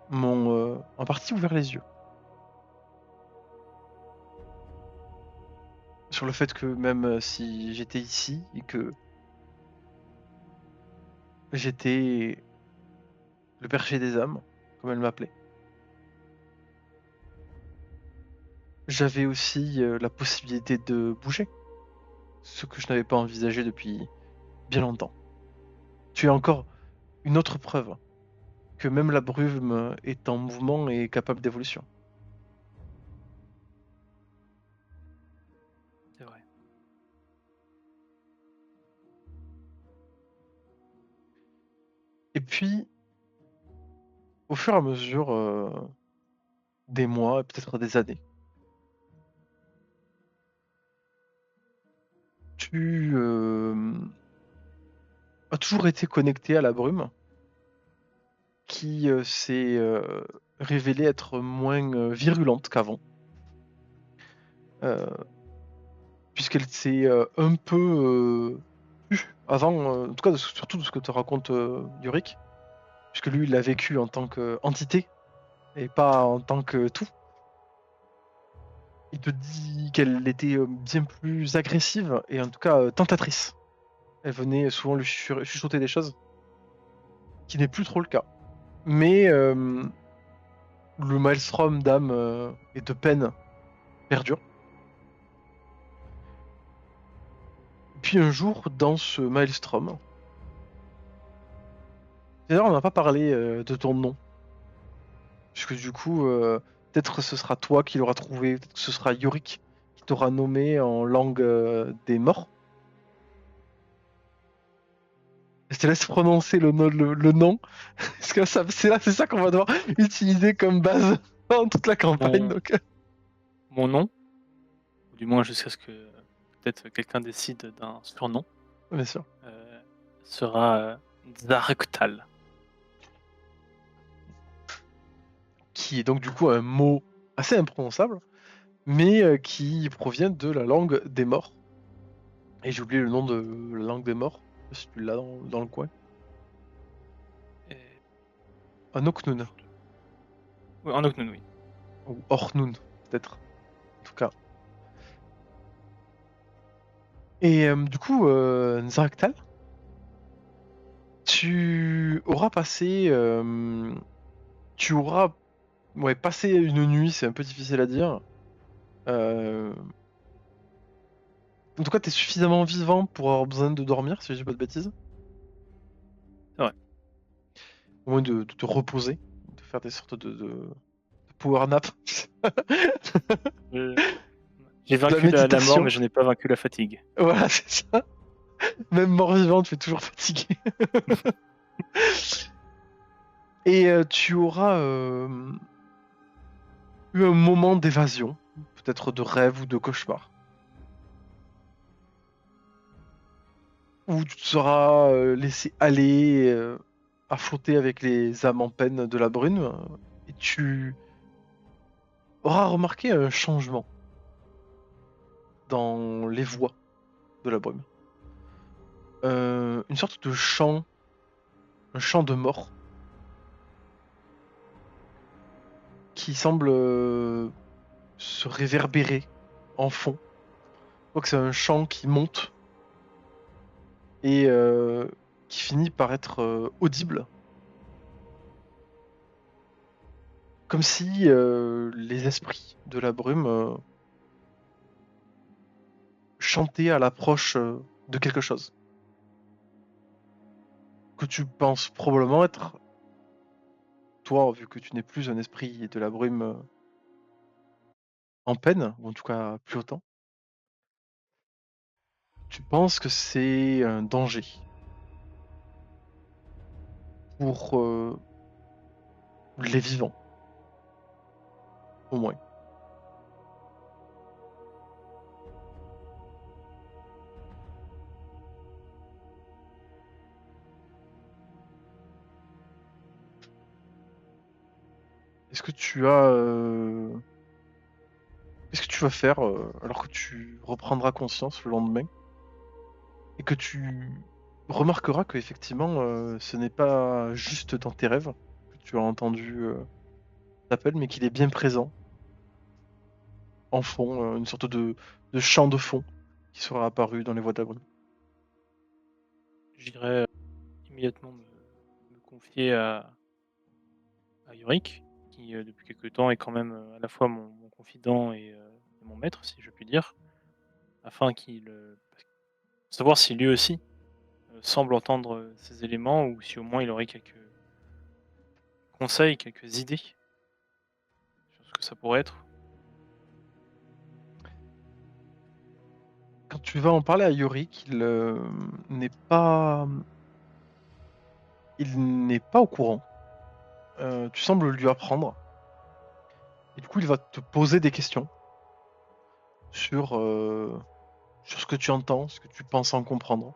m'ont en partie ouvert les yeux sur le fait que même si j'étais ici et que j'étais le berger des âmes, comme elle m'appelait, j'avais aussi la possibilité de bouger, ce que je n'avais pas envisagé depuis bien longtemps. Tu es encore une autre preuve que même la brume est en mouvement et capable d'évolution. C'est vrai. Et puis, au fur et à mesure des mois et peut-être des années, tu as toujours été connecté à la brume qui s'est révélée être moins virulente qu'avant. Euh, Puisqu'elle s'est un peu tue avant, en tout cas surtout de ce que te raconte Yorick, puisque lui il l'a vécu en tant qu'entité et pas en tant que tout. Il te dit qu'elle était bien plus agressive et en tout cas tentatrice. Elle venait souvent lui chuchoter des choses, qui n'est plus trop le cas. Mais le maelstrom d'âme et de peine perdure. Puis un jour, dans ce maelstrom, d'ailleurs on n'a pas parlé de ton nom, puisque du coup, peut-être ce sera toi qui l'auras trouvé, peut-être que ce sera Yorick qui t'aura nommé en langue des morts. Je te laisse prononcer le nom, parce que c'est ça qu'on va devoir utiliser comme base dans toute la campagne. Mon, Donc, mon nom, ou du moins jusqu'à ce que peut-être quelqu'un décide d'un surnom, bien sûr. sera Zarktal. Qui est donc du coup un mot assez imprononçable, mais qui provient de la langue des morts. Et j'ai oublié le nom de la langue des morts, si tu l'as dans le coin. Et... Anoknun, Oui, en Oknun, oui. ou Ornun, peut-être, en tout cas. Et du coup, Nzaraktal, tu auras passé... tu auras passé une nuit, c'est un peu difficile à dire. En tout cas, t'es suffisamment vivant pour avoir besoin de dormir, si je dis pas de bêtises. C'est vrai. Au moins de te reposer, de faire des sortes de power nap. Je- J'ai De la vaincu la mort, méditation. mais je n'ai pas vaincu la fatigue. Voilà, c'est ça. Même mort-vivant, tu es toujours fatigué. Et tu auras eu un moment d'évasion, peut-être de rêve ou de cauchemar, où tu te seras laissé aller à flotter avec les âmes en peine de la brume, et tu auras remarqué un changement dans les voix de la brume. Une sorte de chant, un chant de mort, qui semble se réverbérer en fond. Je crois que c'est un chant qui monte et qui finit par être audible. Comme si les esprits de la brume chantaient à l'approche de quelque chose. Que tu penses probablement être, toi, vu que tu n'es plus un esprit de la brume en peine, ou en tout cas plus autant, tu penses que c'est un danger pour les vivants, au moins. Est-ce que tu as... Qu'est-ce que tu vas faire alors que tu reprendras conscience le lendemain et que tu remarqueras que effectivement ce n'est pas juste dans tes rêves que tu as entendu l'appel, mais qu'il est bien présent en fond, une sorte de chant de fond qui sera apparu dans les voies de la brume. J'irai immédiatement me confier à Yorick, qui depuis quelque temps est quand même à la fois mon confident et mon maître, si je puis dire, afin qu'il savoir si lui aussi semble entendre ces éléments ou si au moins il aurait quelques conseils, quelques idées sur ce que ça pourrait être. Quand tu vas en parler à Yorick, n'est pas... il n'est pas au courant. Tu sembles lui apprendre. Et du coup, il va te poser des questions sur ce que tu entends, ce que tu penses en comprendre.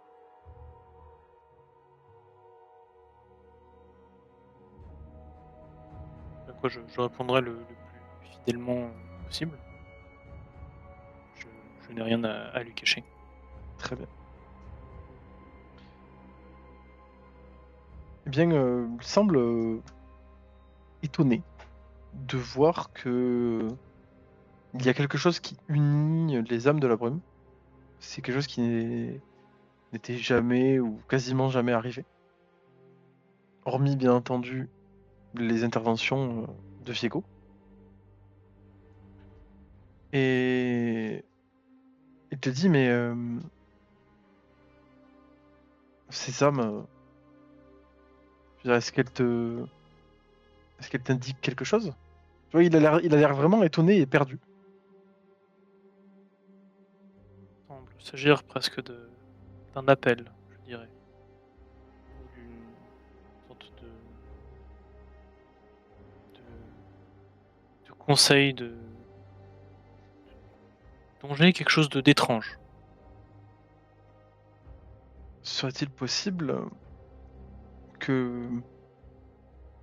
À quoi je répondrai le plus fidèlement possible. Je, je n'ai rien à lui cacher. Très bien. Eh bien, il semble étonné de voir que il y a quelque chose qui unit les âmes de la brume. C'est quelque chose qui n'était jamais ou quasiment jamais arrivé. Hormis, bien entendu, les interventions de Viego. Et il te dit, mais ces âmes, je veux dire, est-ce qu'elles t'indiquent quelque chose? Tu vois, il a l'air vraiment étonné et perdu. semble s'agir presque d'un appel, je dirais, ou d'une sorte de conseil, de danger, quelque chose d'étrange. Serait-il possible que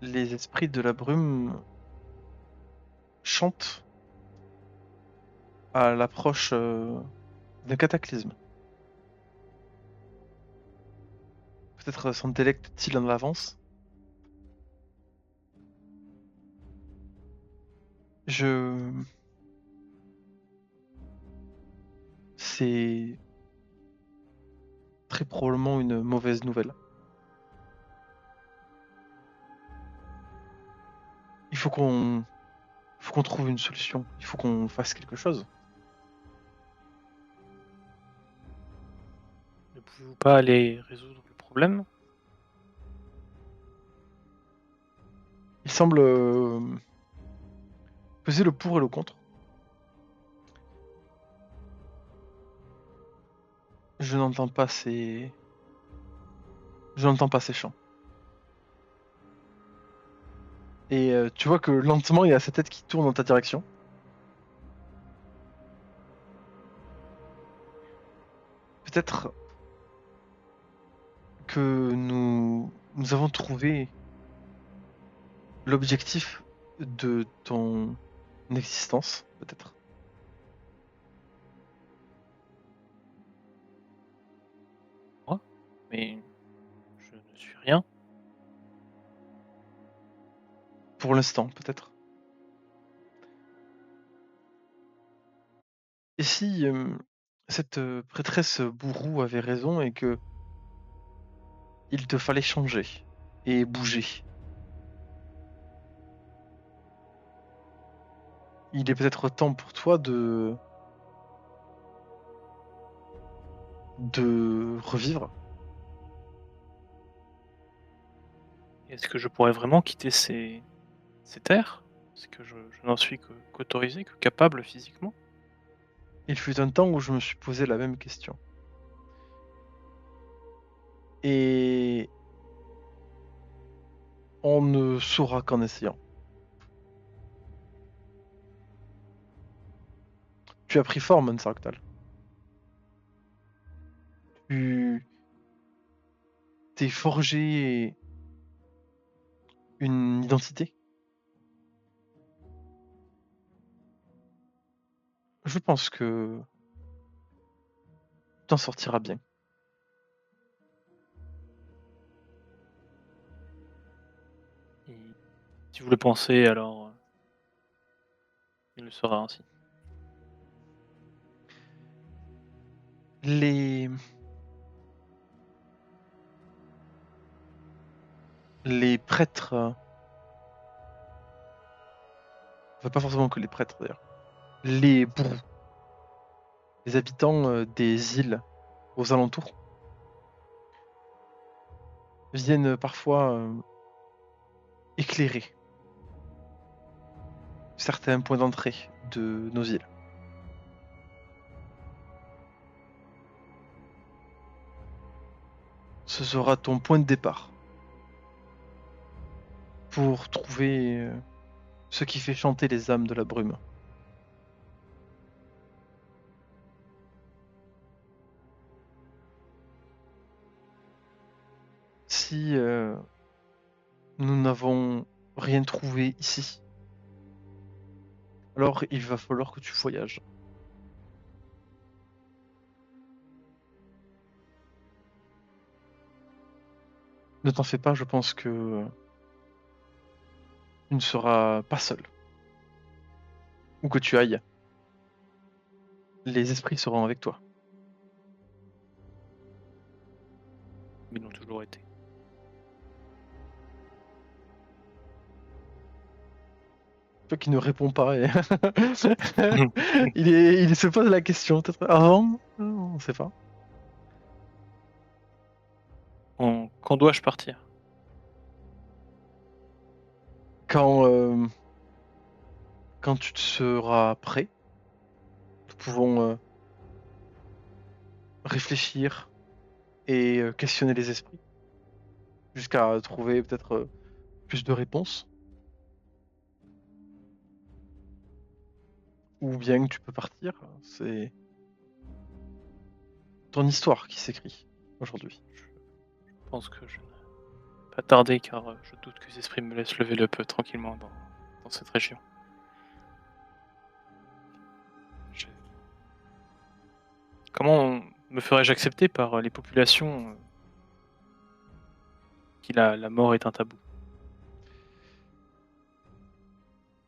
les esprits de la brume chantent à l'approche d'un cataclysme? Peut-être s'en délectent-ils en avance? Je... C'est très probablement une mauvaise nouvelle. Il faut qu'on trouve une solution. Il faut qu'on fasse quelque chose. Ne pouvez-vous pas aller résoudre le problème? Il semble peser le pour et le contre. Je n'entends pas ces... Je n'entends pas ces chants. Et tu vois que lentement, il y a sa tête qui tourne dans ta direction. Peut-être que nous avons trouvé l'objectif de ton existence, peut-être. Moi? Mais je ne suis rien. Pour l'instant, peut-être. Et si cette prêtresse bourrou avait raison et que il te fallait changer et bouger. Il est peut-être temps pour toi de revivre. Est-ce que je pourrais vraiment quitter ces terres? Est-ce que je n'en suis qu'autorisé, que capable physiquement? Il fut un temps où je me suis posé la même question. Et on ne saura qu'en essayant. Tu as pris forme, Ansarktal. Tu t'es forgé une identité. Je pense que tu t'en sortiras bien. Et si vous le pensez, alors il le sera ainsi. Les, les prêtres, enfin pas forcément que les prêtres d'ailleurs, les bourreaux, les habitants des îles aux alentours, viennent parfois éclairer certains points d'entrée de nos îles. Ce sera ton point de départ pour trouver ce qui fait chanter les âmes de la brume. Si nous n'avons rien trouvé ici, alors il va falloir que tu voyages. Ne t'en fais pas, je pense que tu ne seras pas seul. Où que tu ailles, les esprits seront avec toi. Ils l'ont toujours été. Toi qui ne réponds pas, et il se pose la question, peut-être avant, on ne sait pas. Quand dois-je partir? Quand, quand tu te seras prêt, nous pouvons réfléchir et questionner les esprits jusqu'à trouver peut-être plus de réponses. Ou bien tu peux partir. C'est ton histoire qui s'écrit aujourd'hui. Je pense que je ne vais pas tarder car je doute que les esprits me laissent lever le peu tranquillement dans cette région. Je- Comment me ferais-je accepter par les populations qui la mort est un tabou?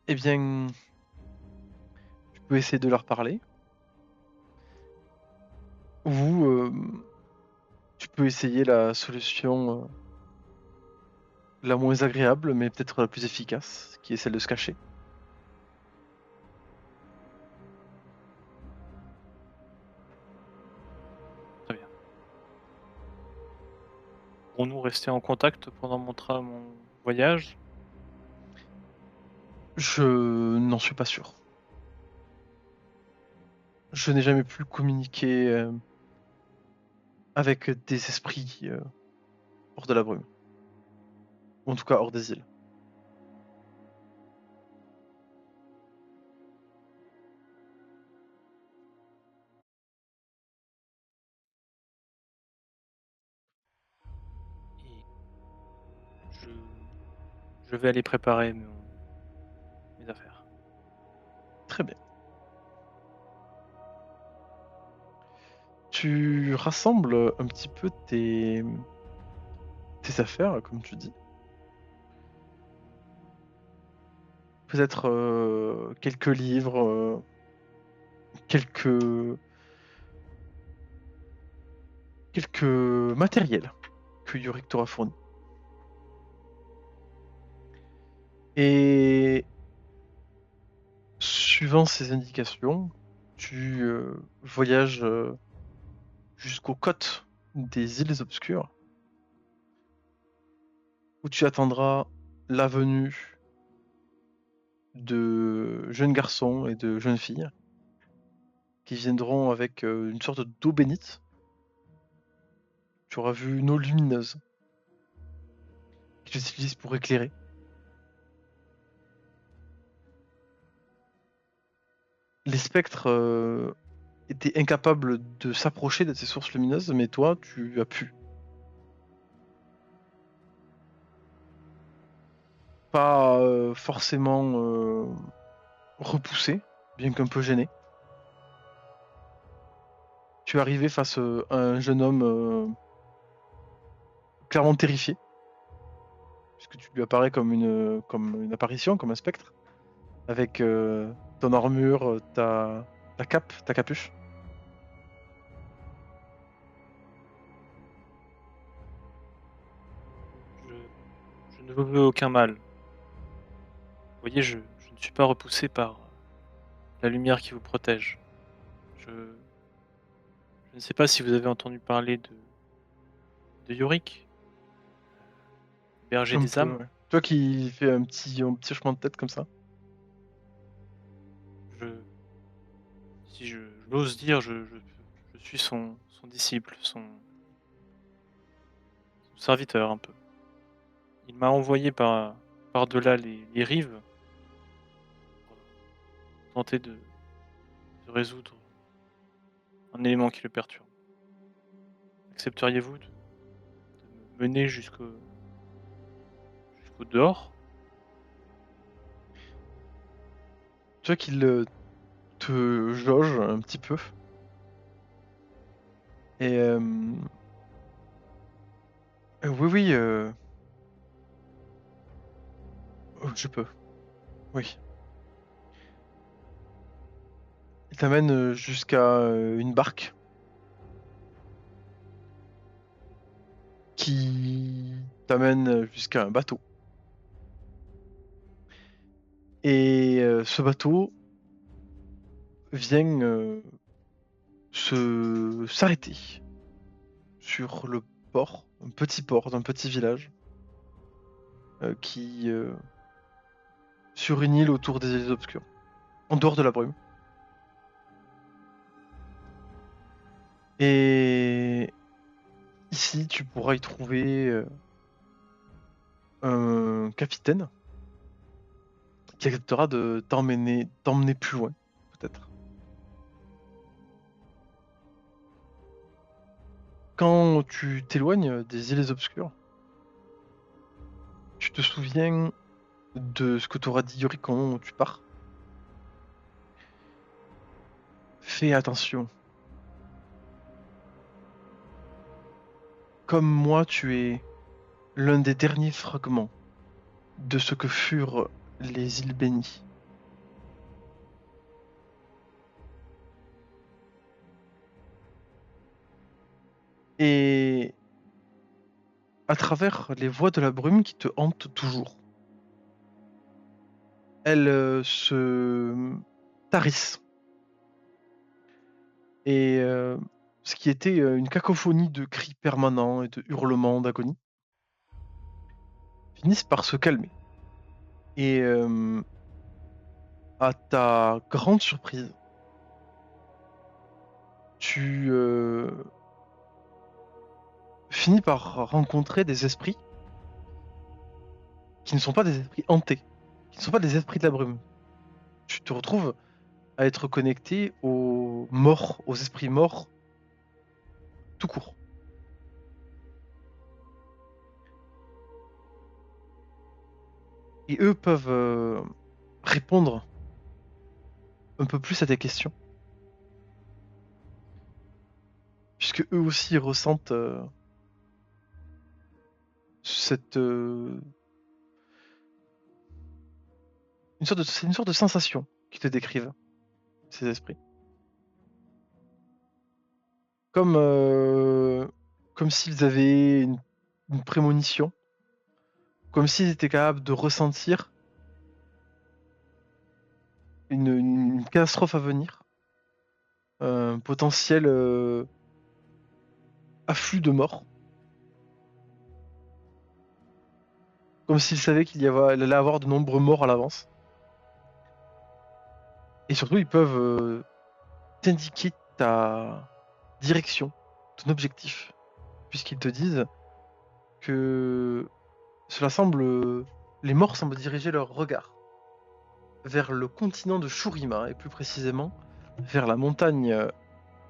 Eh bien, tu peux essayer de leur parler. Ou tu peux essayer la solution la moins agréable, mais peut-être la plus efficace, qui est celle de se cacher. Très bien. Pourrons-nous rester en contact pendant mon voyage? Je n'en suis pas sûr. Je n'ai jamais pu communiquer avec des esprits hors de la brume. Ou en tout cas hors des îles. Et je, je vais aller préparer mes affaires. Très bien. Tu rassembles un petit peu tes affaires, comme tu dis. Peut-être quelques livres, quelques matériels que Yorick t'aura fournis. Et suivant ces indications, tu voyages jusqu'aux côtes des îles obscures, où tu attendras la venue de jeunes garçons et de jeunes filles qui viendront avec une sorte d'eau bénite. Tu auras vu une eau lumineuse qu'ils utilisent pour éclairer. Les spectres étaient incapables de s'approcher de ces sources lumineuses, mais toi, tu as pu. Pas forcément repoussé, bien qu'un peu gêné. Tu es arrivé face à un jeune homme clairement terrifié, puisque tu lui apparais comme une apparition, comme un spectre, avec ton armure, ta cape, ta capuche. Je, je ne vous veux aucun mal. Vous voyez, je ne suis pas repoussé par la lumière qui vous protège. Je ne sais pas si vous avez entendu parler de Yorick, berger Un des peu, âmes. ouais. Toi qui fais un petit chemin de tête comme ça. Je, si j'ose dire, je suis son disciple, son serviteur un peu. Il m'a envoyé par-delà les rives pour tenter de résoudre un élément qui le perturbe. Accepteriez-vous de me mener jusqu'au dehors? Tu vois qu'il te jauge un petit peu. Et oui, oui, je peux. Oui. Il t'amène jusqu'à une barque qui t'amène jusqu'à un bateau. Et ce bateau vient se s'arrêter sur le port, un petit port d'un petit village qui sur une île autour des îles obscures, en dehors de la brume. Et aussi, tu pourras y trouver un capitaine qui acceptera de t'emmener plus loin, peut-être. Quand tu t'éloignes des îles obscures, tu te souviens de ce que t'aura dit Yuri quand tu pars. Fais attention. Comme moi, tu es l'un des derniers fragments de ce que furent les îles bénies. Et à travers les voies de la brume qui te hantent toujours, elles se tarissent. Et ce qui était une cacophonie de cris permanents et de hurlements d'agonie finissent par se calmer. Et à ta grande surprise, tu finis par rencontrer des esprits qui ne sont pas des esprits hantés, qui ne sont pas des esprits de la brume. Tu te retrouves à être connecté aux morts, aux esprits morts, tout court. Et eux peuvent répondre un peu plus à tes questions, puisque eux aussi ressentent cette c'est une sorte de sensation qui te décrivent ces esprits. Comme comme s'ils avaient une prémonition, comme s'ils étaient capables de ressentir une catastrophe à venir, un potentiel afflux de morts, comme s'ils savaient il allait avoir de nombreux morts à l'avance. Et surtout, ils peuvent t'indiquer ta direction, ton objectif, puisqu'ils te disent que cela semble, les morts semblent diriger leur regard vers le continent de Shurima, et plus précisément vers la montagne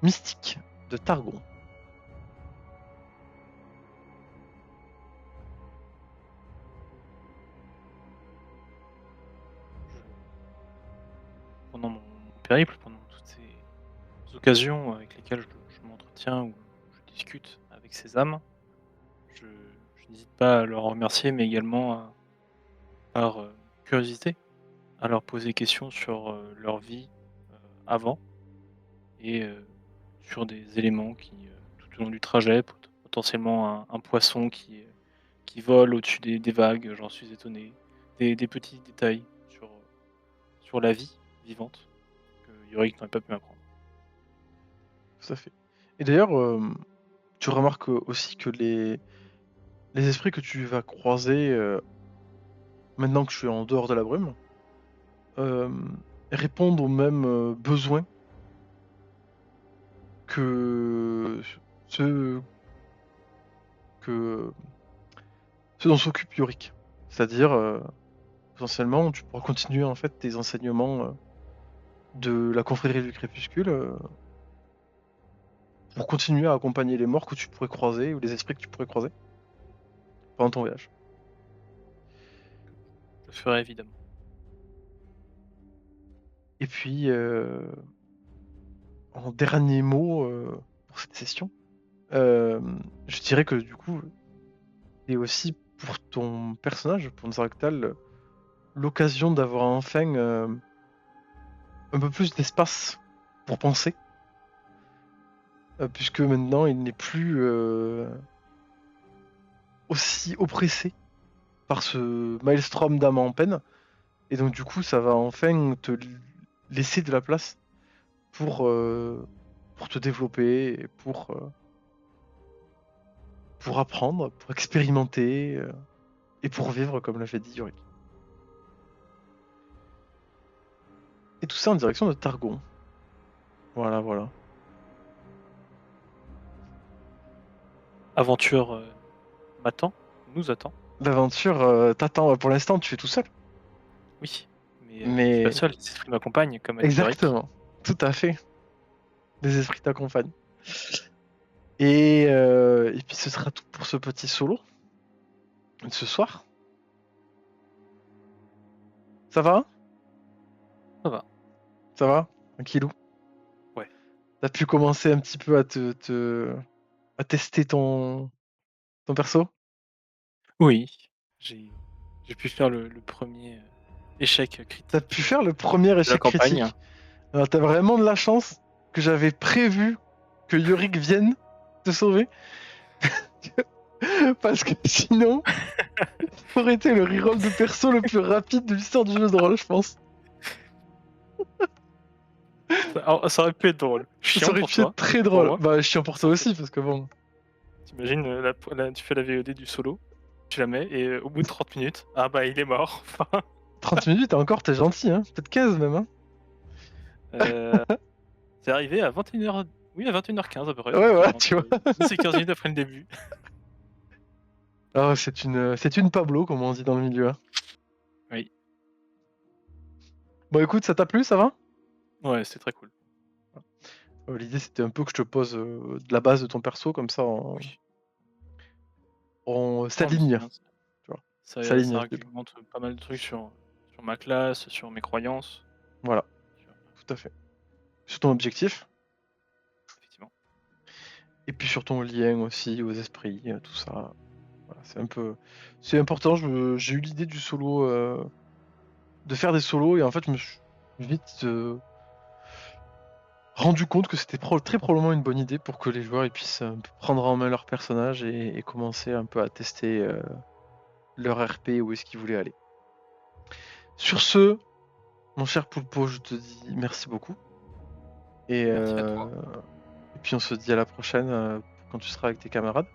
mystique de Targon. Pendant mon périple, pendant toutes ces occasions avec lesquelles je m'entretiens ou je discute avec ces âmes, je, je n'hésite pas à leur remercier, mais également par curiosité, à leur poser des questions sur leur vie avant et sur des éléments qui, tout au long du trajet, potentiellement un poisson qui vole au-dessus des vagues, j'en suis étonné, des petits détails sur la vie vivante que Yorick n'aurait pas pu m'apprendre. Tout à fait. Et d'ailleurs, tu remarques aussi que les esprits que tu vas croiser maintenant que je suis en dehors de la brume euh, répondent aux mêmes besoins que ceux que ceux dont s'occupe Yorick. C'est-à-dire, potentiellement, tu pourras continuer en fait tes enseignements de la confrérie du crépuscule pour continuer à accompagner les morts que tu pourrais croiser ou les esprits que tu pourrais croiser pendant ton voyage. Je le ferai évidemment. Et puis, en dernier mot pour cette session, je dirais que du coup, c'est aussi pour ton personnage, pour Nzaraktal, l'occasion d'avoir enfin un peu plus d'espace pour penser, puisque maintenant il n'est plus aussi oppressé par ce maelstrom d'âme en peine, et donc du coup ça va enfin te laisser de la place pour te développer, et pour apprendre, pour expérimenter, et pour vivre comme l'avait dit Yorick. Et tout ça en direction de Targon. Voilà, voilà. aventure m'attend, nous attend. L'aventure t'attend. Pour l'instant, tu es tout seul. Oui, mais je suis pas Mais seul, les esprits m'accompagnent, comme a dit Yorick. exactement, tout à fait. Les esprits t'accompagnent. Et puis ce sera tout pour ce petit solo de ce soir. Ça va? Ça va, Ça va? Tranquillou. ouais. T'as pu commencer un petit peu à tester ton perso? Oui, j'ai j'ai pu faire le 1er échec T'as critique pu faire le premier de la échec campagne. critique. Alors t'as vraiment de la chance que j'avais prévu que Yorick vienne te sauver. Parce que sinon, ça aurait été le reroll de perso le plus rapide de l'histoire du jeu de rôle, je pense. Ça aurait pu être drôle. Ça Chiant aurait pour pu être toi, très pour drôle. moi. Bah, chiant pour toi aussi, parce que bon, Tu tu fais la VOD du solo, tu la mets et au bout de 30 minutes, ah bah il est mort. Enfin, 30 minutes encore, t'es gentil, hein. Peut-être 15 même, hein. heu, c'est arrivé à 21h, oui à 21h15 à peu près, Ouais, voilà, effectivement, tu vois. 10 et 15 minutes après le début. Ah, c'est une Pablo, comme on dit dans le milieu, hein. Oui, Bon, écoute, ça t'a plu, ça va? ouais, c'était très cool. L'idée, c'était un peu que je te pose de la base de ton perso, comme ça, Oui. on Non mais c'est s'aligne, bien, ça tu vois. ça S'aligne, je dis pas. argumente pas mal de trucs sur ma classe, sur mes croyances, Voilà, sur tout à fait. Sur ton objectif, effectivement. et puis sur ton lien aussi aux esprits, tout ça. Voilà, c'est important. J'ai eu l'idée du solo, de faire des solos, et en fait, je me suis vite rendu compte que c'était très probablement une bonne idée pour que les joueurs ils puissent un peu prendre en main leur personnage et commencer un peu à tester leur RP, où est-ce qu'ils voulaient aller. Sur ce, mon cher Poulpo, je te dis merci beaucoup. Et, Merci à toi et puis on se dit à la prochaine quand tu seras avec tes camarades.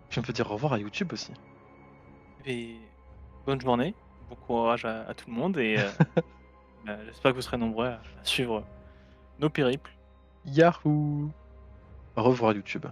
Puis on peut dire au revoir à YouTube aussi. et bonne journée, bon courage à tout le monde et bah, j'espère que vous serez nombreux à suivre nos périples. Yahoo! Au revoir YouTube.